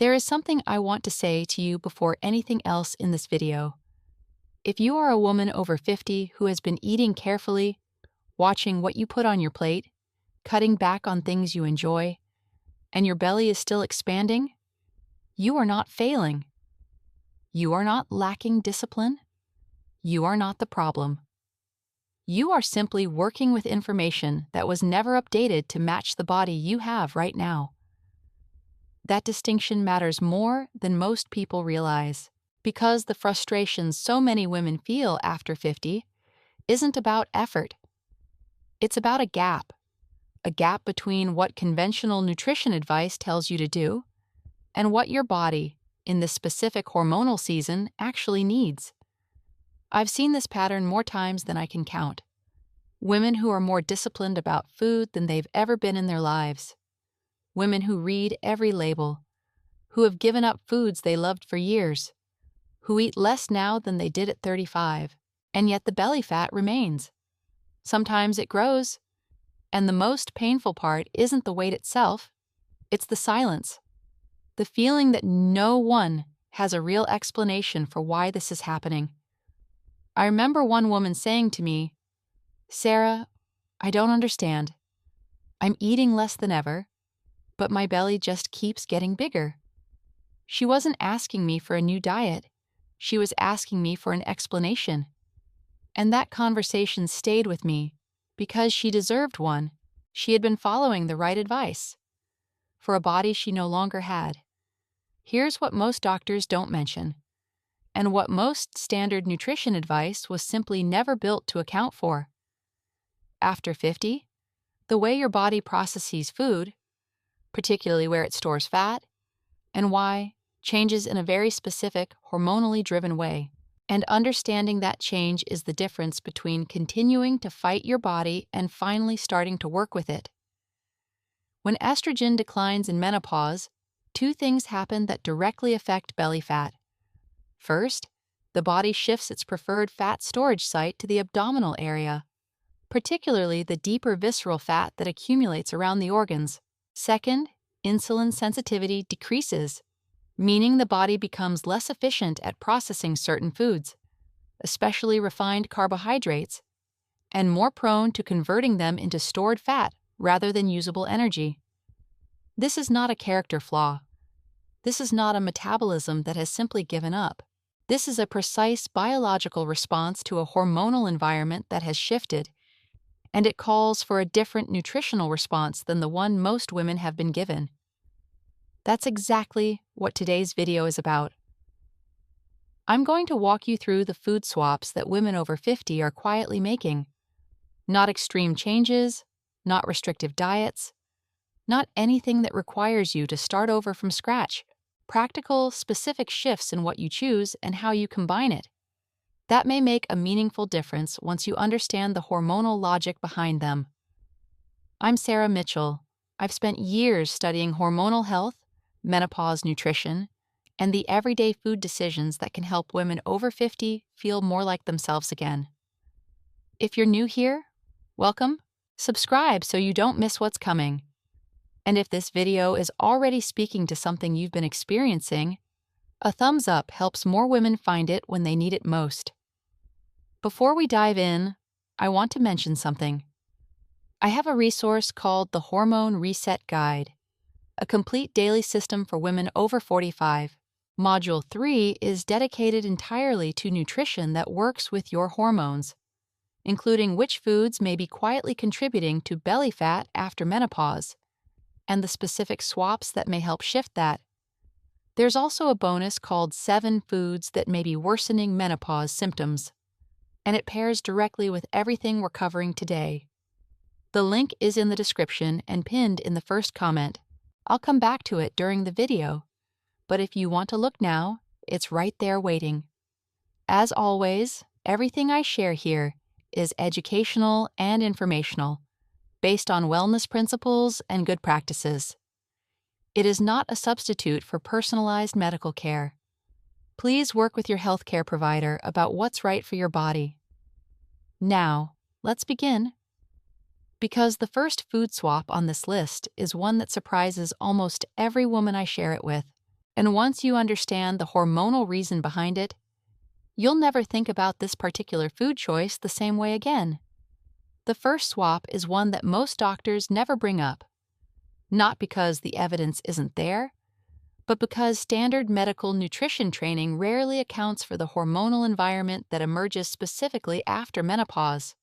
There is something I want to say to you before anything else in this video. If you are a woman over 50 who has been eating carefully, watching what you put on your plate, cutting back on things you enjoy, and your belly is still expanding, you are not failing. You are not lacking discipline. You are not the problem. You are simply working with information that was never updated to match the body you have right now. That distinction matters more than most people realize, because the frustration so many women feel after 50 isn't about effort. It's about a gap between what conventional nutrition advice tells you to do and what your body, in this specific hormonal season, actually needs. I've seen this pattern more times than I can count. Women who are more disciplined about food than they've ever been in their lives. Women who read every label, who have given up foods they loved for years, who eat less now than they did at 35, and yet the belly fat remains. Sometimes it grows, and the most painful part isn't the weight itself, it's the silence. The feeling that no one has a real explanation for why this is happening. I remember one woman saying to me, "Sarah, I don't understand. I'm eating less than ever, but my belly just keeps getting bigger." She wasn't asking me for a new diet. She was asking me for an explanation. And that conversation stayed with me because she deserved one. She had been following the right advice for a body she no longer had. Here's what most doctors don't mention, and what most standard nutrition advice was simply never built to account for. After 50, the way your body processes food, particularly where it stores fat, and why, changes in a very specific, hormonally driven way. And understanding that change is the difference between continuing to fight your body and finally starting to work with it. When estrogen declines in menopause, two things happen that directly affect belly fat. First, the body shifts its preferred fat storage site to the abdominal area, particularly the deeper visceral fat that accumulates around the organs. Second, insulin sensitivity decreases, meaning the body becomes less efficient at processing certain foods, especially refined carbohydrates, and more prone to converting them into stored fat rather than usable energy. This is not a character flaw. This is not a metabolism that has simply given up. This is a precise biological response to a hormonal environment that has shifted, and it calls for a different nutritional response than the one most women have been given. That's exactly what today's video is about. I'm going to walk you through the food swaps that women over 50 are quietly making. Not extreme changes, not restrictive diets, not anything that requires you to start over from scratch. Practical, specific shifts in what you choose and how you combine it. That may make a meaningful difference once you understand the hormonal logic behind them. I'm Sarah Mitchell. I've spent years studying hormonal health, menopause nutrition, and the everyday food decisions that can help women over 50 feel more like themselves again. If you're new here, welcome. Subscribe so you don't miss what's coming. And if this video is already speaking to something you've been experiencing, a thumbs up helps more women find it when they need it most. Before we dive in, I want to mention something. I have a resource called the Hormone Reset Guide, a complete daily system for women over 45. Module 3 is dedicated entirely to nutrition that works with your hormones, including which foods may be quietly contributing to belly fat after menopause, and the specific swaps that may help shift that. There's also a bonus called 7 Foods That May Be Worsening Menopause Symptoms, and it pairs directly with everything we're covering today. The link is in the description and pinned in the first comment. I'll come back to it during the video, but if you want to look now, it's right there waiting. As always, everything I share here is educational and informational, based on wellness principles and good practices. It is not a substitute for personalized medical care. Please work with your healthcare provider about what's right for your body. Now, let's begin. Because the first food swap on this list is one that surprises almost every woman I share it with, And once you understand the hormonal reason behind it, you'll never think about this particular food choice the same way again. The first swap is one that most doctors never bring up, not because the evidence isn't there, but because standard medical nutrition training rarely accounts for the hormonal environment that emerges specifically after menopause.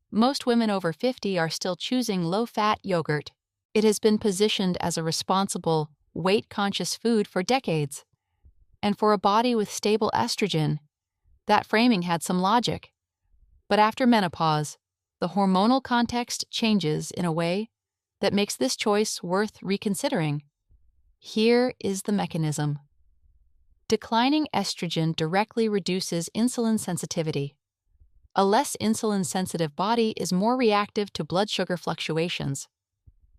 Most women over 50 are still choosing low-fat yogurt. It has been positioned as a responsible, weight-conscious food for decades. And for a body with stable estrogen, that framing had some logic. But after menopause, the hormonal context changes in a way that makes this choice worth reconsidering. Here is the mechanism. Declining estrogen directly reduces insulin sensitivity. A less insulin-sensitive body is more reactive to blood sugar fluctuations.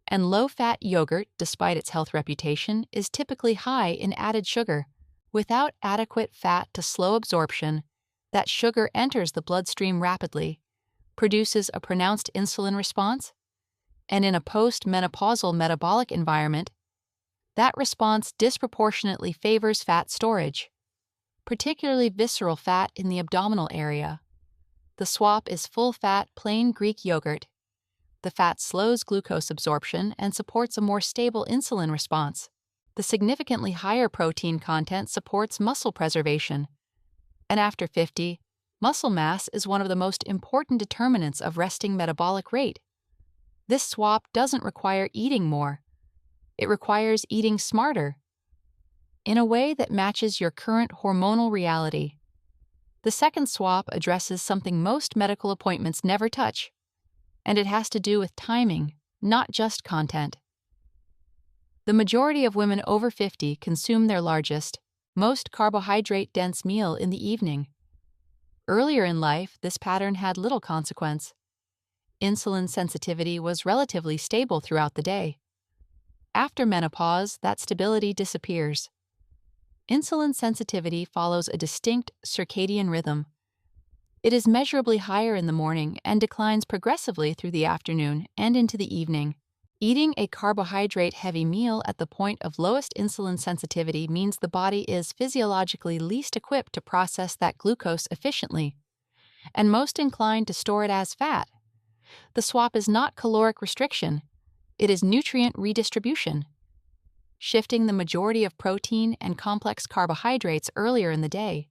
And low-fat yogurt, despite its health reputation, is typically high in added sugar. Without adequate fat to slow absorption, that sugar enters the bloodstream rapidly, produces a pronounced insulin response, and in a post-menopausal metabolic environment, that response disproportionately favors fat storage, particularly visceral fat in the abdominal area. The swap is full-fat plain Greek yogurt. The fat slows glucose absorption and supports a more stable insulin response. The significantly higher protein content supports muscle preservation. And after 50, muscle mass is one of the most important determinants of resting metabolic rate. This swap doesn't require eating more. It requires eating smarter, in a way that matches your current hormonal reality. The second swap addresses something most medical appointments never touch, and it has to do with timing, not just content. The majority of women over 50 consume their largest, most carbohydrate-dense meal in the evening. Earlier in life, this pattern had little consequence. Insulin sensitivity was relatively stable throughout the day. After menopause, that stability disappears. Insulin sensitivity follows a distinct circadian rhythm. It is measurably higher in the morning and declines progressively through the afternoon and into the evening. Eating a carbohydrate-heavy meal at the point of lowest insulin sensitivity means the body is physiologically least equipped to process that glucose efficiently, and most inclined to store it as fat. The swap is not caloric restriction, it is nutrient redistribution. Shifting the majority of protein and complex carbohydrates earlier in the day,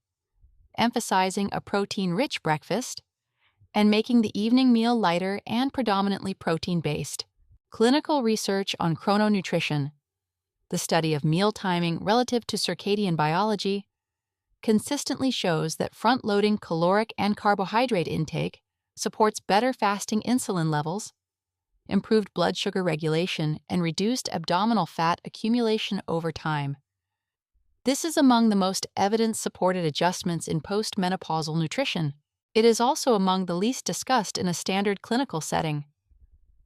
emphasizing a protein-rich breakfast, and making the evening meal lighter and predominantly protein-based. Clinical research on chrononutrition, the study of meal timing relative to circadian biology, consistently shows that front-loading caloric and carbohydrate intake supports better fasting insulin levels, improved blood sugar regulation, and reduced abdominal fat accumulation over time. This is among the most evidence-supported adjustments in postmenopausal nutrition. It is also among the least discussed in a standard clinical setting.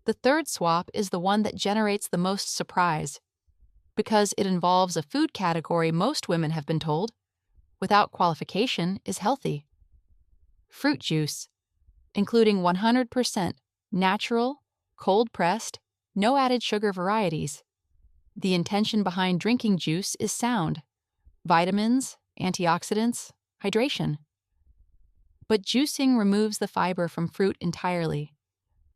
The third swap is the one that generates the most surprise, because it involves a food category most women have been told, without qualification, is healthy. Fruit juice, including 100% natural, cold-pressed, no added sugar varieties. The intention behind drinking juice is sound: vitamins, antioxidants, hydration. But juicing removes the fiber from fruit entirely,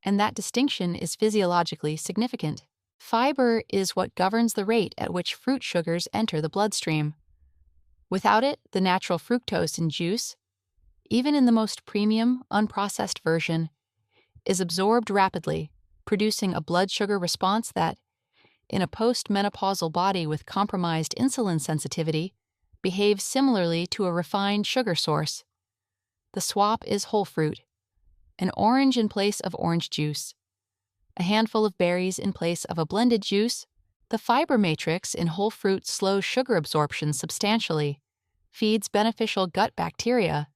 and that distinction is physiologically significant. Fiber is what governs the rate at which fruit sugars enter the bloodstream. Without it, the natural fructose in juice, even in the most premium, unprocessed version, is absorbed rapidly, producing a blood sugar response that, in a postmenopausal body with compromised insulin sensitivity, behaves similarly to a refined sugar source. The swap is whole fruit: an orange in place of orange juice, a handful of berries in place of a blended juice. The fiber matrix in whole fruit slows sugar absorption substantially, feeds beneficial gut bacteria,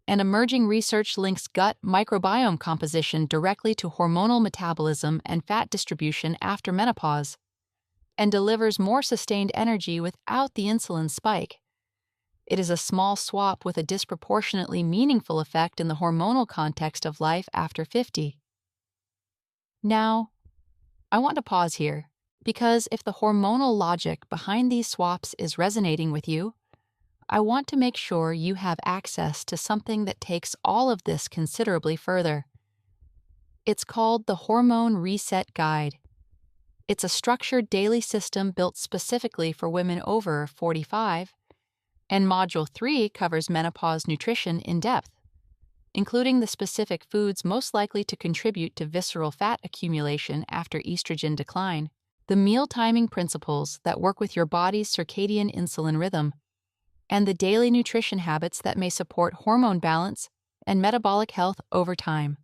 and emerging research links gut microbiome composition directly to hormonal metabolism and fat distribution after menopause, and delivers more sustained energy without the insulin spike. It is a small swap with a disproportionately meaningful effect in the hormonal context of life after 50. Now, I want to pause here, Because if the hormonal logic behind these swaps is resonating with you, I want to make sure you have access to something that takes all of this considerably further. It's called the Hormone Reset Guide. It's a structured daily system built specifically for women over 45, and Module 3 covers menopause nutrition in depth, including the specific foods most likely to contribute to visceral fat accumulation after estrogen decline, the meal timing principles that work with your body's circadian insulin rhythm, and the daily nutrition habits that may support hormone balance and metabolic health over time.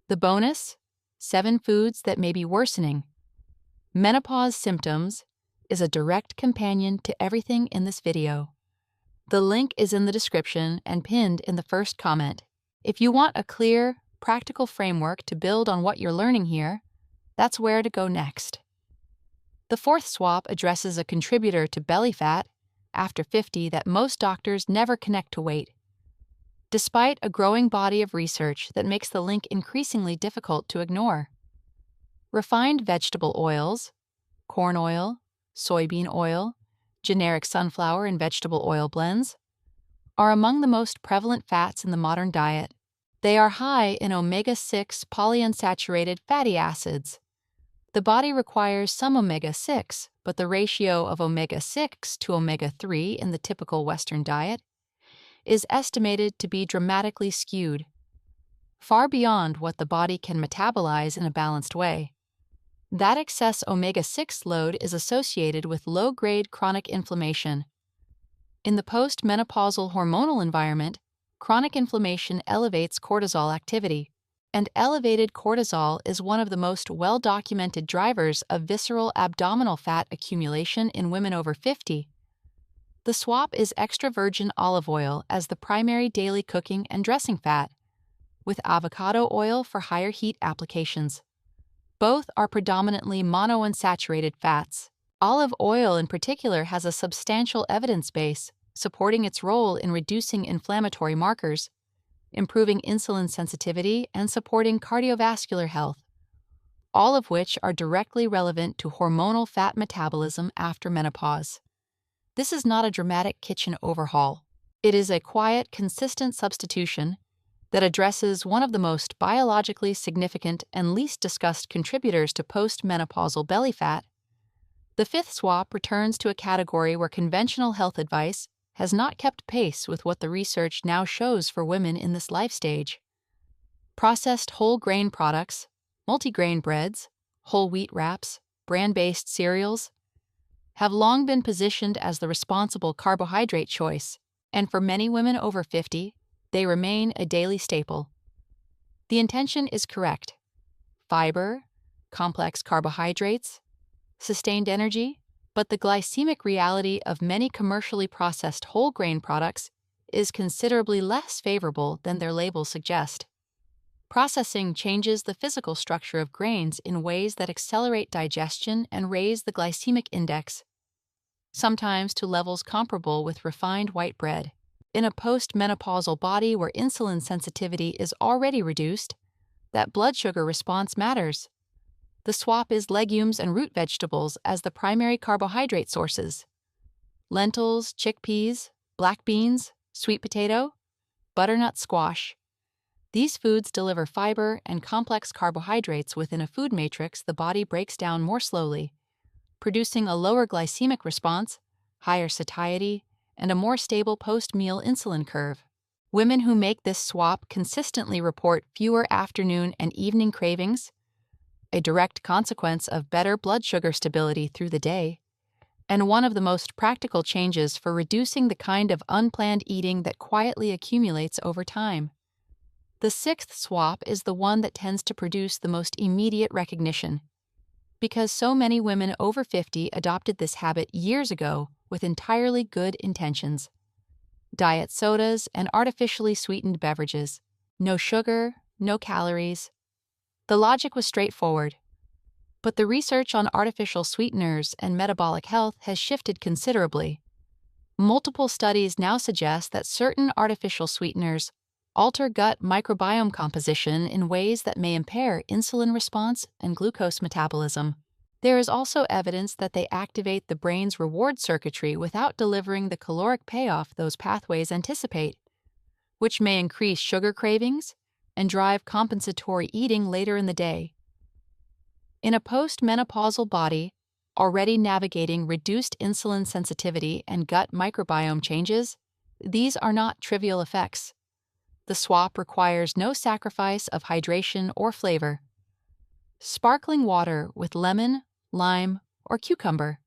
The bonus: 7 foods that may be worsening menopause symptoms, is a direct companion to everything in this video. The link is in the description and pinned in the first comment. If you want a clear, practical framework to build on what you're learning here, that's where to go next. The fourth swap addresses a contributor to belly fat after 50 that most doctors never connect to weight, despite a growing body of research that makes the link increasingly difficult to ignore. Refined vegetable oils, corn oil, soybean oil, generic sunflower and vegetable oil blends, are among the most prevalent fats in the modern diet. They are high in omega-6 polyunsaturated fatty acids. The body requires some omega-6, but the ratio of omega-6 to omega-3 in the typical Western diet is estimated to be dramatically skewed, far beyond what the body can metabolize in a balanced way. That excess omega-6 load is associated with low-grade chronic inflammation. In the post-menopausal hormonal environment, chronic inflammation elevates cortisol activity, and elevated cortisol is one of the most well-documented drivers of visceral abdominal fat accumulation in women over 50. The swap is extra virgin olive oil as the primary daily cooking and dressing fat, with avocado oil for higher heat applications. Both are predominantly monounsaturated fats. Olive oil in particular has a substantial evidence base supporting its role in reducing inflammatory markers, improving insulin sensitivity, and supporting cardiovascular health, all of which are directly relevant to hormonal fat metabolism after menopause. This is not a dramatic kitchen overhaul. It is a quiet, consistent substitution that addresses one of the most biologically significant and least discussed contributors to post-menopausal belly fat. The fifth swap returns to a category where conventional health advice has not kept pace with what the research now shows for women in this life stage. Processed whole grain products, multigrain breads, whole wheat wraps, bran-based cereals have long been positioned as the responsible carbohydrate choice, and for many women over 50, they remain a daily staple. The intention is correct: fiber, complex carbohydrates, sustained energy, but the glycemic reality of many commercially processed whole grain products is considerably less favorable than their labels suggest. Processing changes the physical structure of grains in ways that accelerate digestion and raise the glycemic index, sometimes to levels comparable with refined white bread. In a post-menopausal body where insulin sensitivity is already reduced, that blood sugar response matters. The swap is legumes and root vegetables as the primary carbohydrate sources. Lentils, chickpeas, black beans, sweet potato, butternut squash. These foods deliver fiber and complex carbohydrates within a food matrix the body breaks down more slowly, producing a lower glycemic response, higher satiety, and a more stable post-meal insulin curve. Women who make this swap consistently report fewer afternoon and evening cravings, a direct consequence of better blood sugar stability through the day, and one of the most practical changes for reducing the kind of unplanned eating that quietly accumulates over time. The sixth swap is the one that tends to produce the most immediate recognition, because so many women over 50 adopted this habit years ago with entirely good intentions. Diet sodas and artificially sweetened beverages. No sugar, no calories. The logic was straightforward. But the research on artificial sweeteners and metabolic health has shifted considerably. Multiple studies now suggest that certain artificial sweeteners alter gut microbiome composition in ways that may impair insulin response and glucose metabolism. There is also evidence that they activate the brain's reward circuitry without delivering the caloric payoff those pathways anticipate, which may increase sugar cravings and drive compensatory eating later in the day. In a post-menopausal body, already navigating reduced insulin sensitivity and gut microbiome changes, these are not trivial effects. The swap requires no sacrifice of hydration or flavor. Sparkling water with lemon, lime, or cucumber.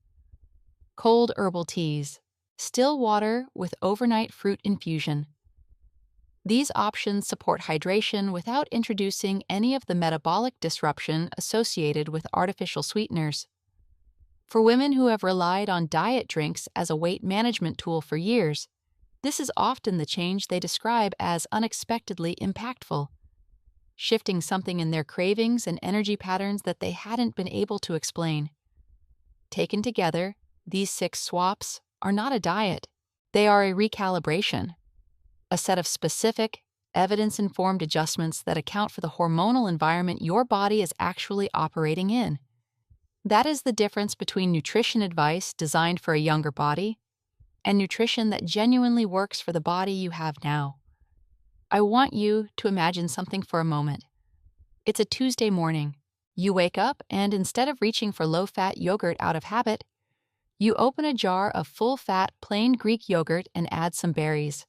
Cold herbal teas. Still water with overnight fruit infusion. These options support hydration without introducing any of the metabolic disruption associated with artificial sweeteners. For women who have relied on diet drinks as a weight management tool for years, this is often the change they describe as unexpectedly impactful, shifting something in their cravings and energy patterns that they hadn't been able to explain. Taken together, these 6 swaps are not a diet. They are a recalibration, a set of specific, evidence-informed adjustments that account for the hormonal environment your body is actually operating in. That is the difference between nutrition advice designed for a younger body and nutrition that genuinely works for the body you have now. I want you to imagine something for a moment. It's a Tuesday morning. You wake up and instead of reaching for low-fat yogurt out of habit, you open a jar of full-fat plain Greek yogurt and add some berries.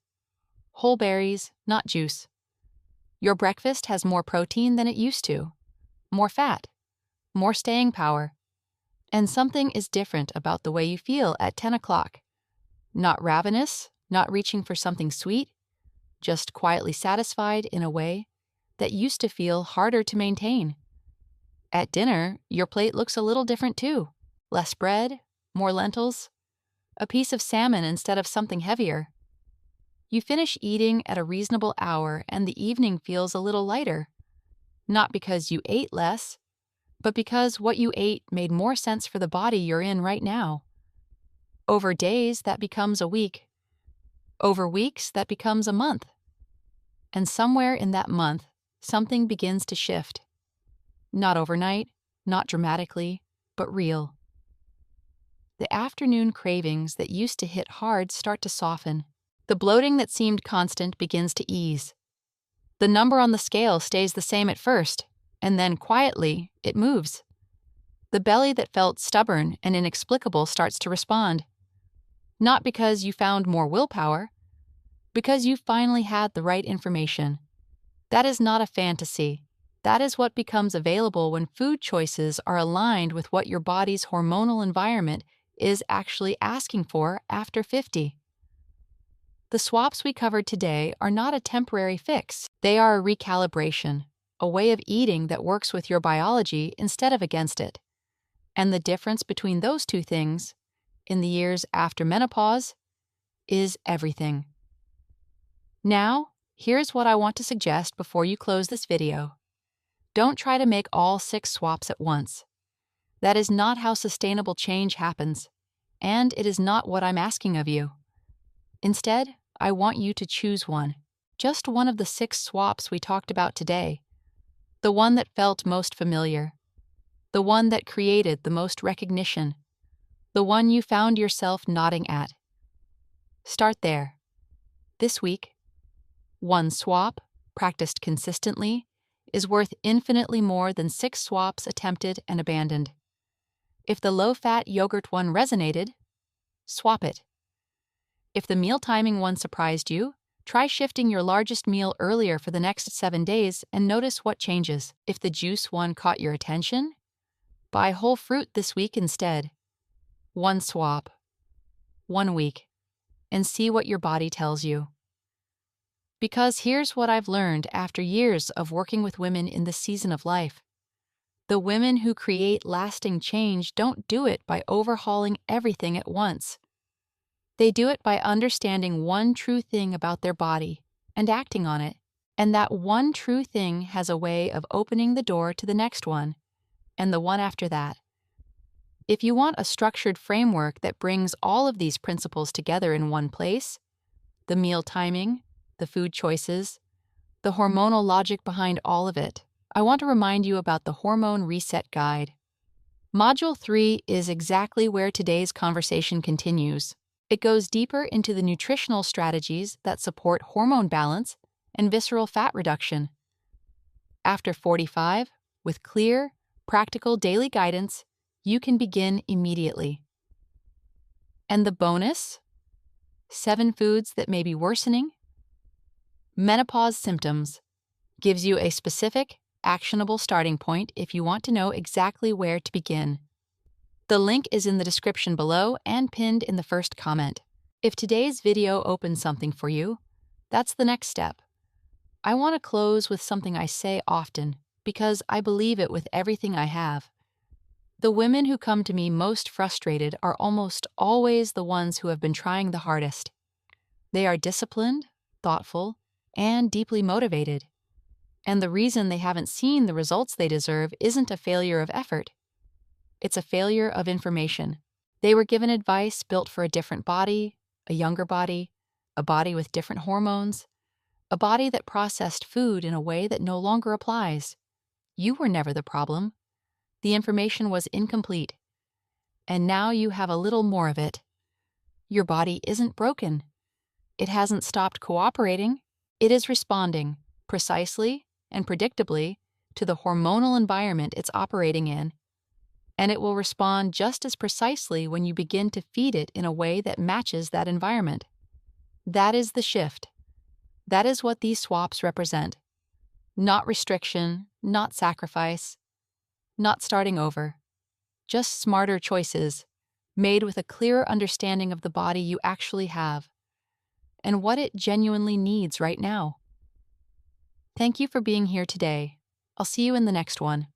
Whole berries, not juice. Your breakfast has more protein than it used to, more fat, more staying power. And something is different about the way you feel at 10 o'clock. Not ravenous, not reaching for something sweet, just quietly satisfied in a way that used to feel harder to maintain. At dinner, your plate looks a little different too. Less bread, more lentils, a piece of salmon instead of something heavier. You finish eating at a reasonable hour and the evening feels a little lighter. Not because you ate less, but because what you ate made more sense for the body you're in right now. Over days, that becomes a week. Over weeks, that becomes a month. And somewhere in that month, something begins to shift. Not overnight, not dramatically, but real. The afternoon cravings that used to hit hard start to soften. The bloating that seemed constant begins to ease. The number on the scale stays the same at first, and then quietly, it moves. The belly that felt stubborn and inexplicable starts to respond. Not because you found more willpower, because you finally had the right information. That is not a fantasy. That is what becomes available when food choices are aligned with what your body's hormonal environment is actually asking for after 50. The swaps we covered today are not a temporary fix. They are a recalibration, a way of eating that works with your biology instead of against it. And the difference between those two things, in the years after menopause, is everything. Now, here's what I want to suggest before you close this video. Don't try to make all 6 swaps at once. That is not how sustainable change happens, and it is not what I'm asking of you. Instead, I want you to choose one, just one of the 6 swaps we talked about today, the one that felt most familiar, the one that created the most recognition, the one you found yourself nodding at. Start there. This week, one swap, practiced consistently, is worth infinitely more than 6 swaps attempted and abandoned. If the low-fat yogurt one resonated, swap it. If the meal timing one surprised you, try shifting your largest meal earlier for the next 7 days and notice what changes. If the juice one caught your attention, buy whole fruit this week instead. One swap, 1 week, and see what your body tells you. Because here's what I've learned after years of working with women in this season of life. The women who create lasting change don't do it by overhauling everything at once. They do it by understanding one true thing about their body and acting on it. And that one true thing has a way of opening the door to the next one, and the one after that. If you want a structured framework that brings all of these principles together in one place, the meal timing, the food choices, the hormonal logic behind all of it, I want to remind you about the Hormone Reset Guide. Module 3 is exactly where today's conversation continues. It goes deeper into the nutritional strategies that support hormone balance and visceral fat reduction. After 45, with clear, practical daily guidance, you can begin immediately. And the bonus? 7 foods that may be worsening. Menopause symptoms gives you a specific, actionable starting point if you want to know exactly where to begin. The link is in the description below and pinned in the first comment. If today's video opened something for you, that's the next step. I want to close with something I say often because I believe it with everything I have. The women who come to me most frustrated are almost always the ones who have been trying the hardest. They are disciplined, thoughtful, and deeply motivated. And the reason they haven't seen the results they deserve isn't a failure of effort. It's a failure of information. They were given advice built for a different body, a younger body, a body with different hormones, a body that processed food in a way that no longer applies. You were never the problem. The information was incomplete. And now you have a little more of it. Your body isn't broken. It hasn't stopped cooperating. It is responding, precisely and predictably, to the hormonal environment it's operating in. And it will respond just as precisely when you begin to feed it in a way that matches that environment. That is the shift. That is what these swaps represent. Not restriction, not sacrifice, not starting over. Just smarter choices, made with a clearer understanding of the body you actually have, and what it genuinely needs right now. Thank you for being here today. I'll see you in the next one.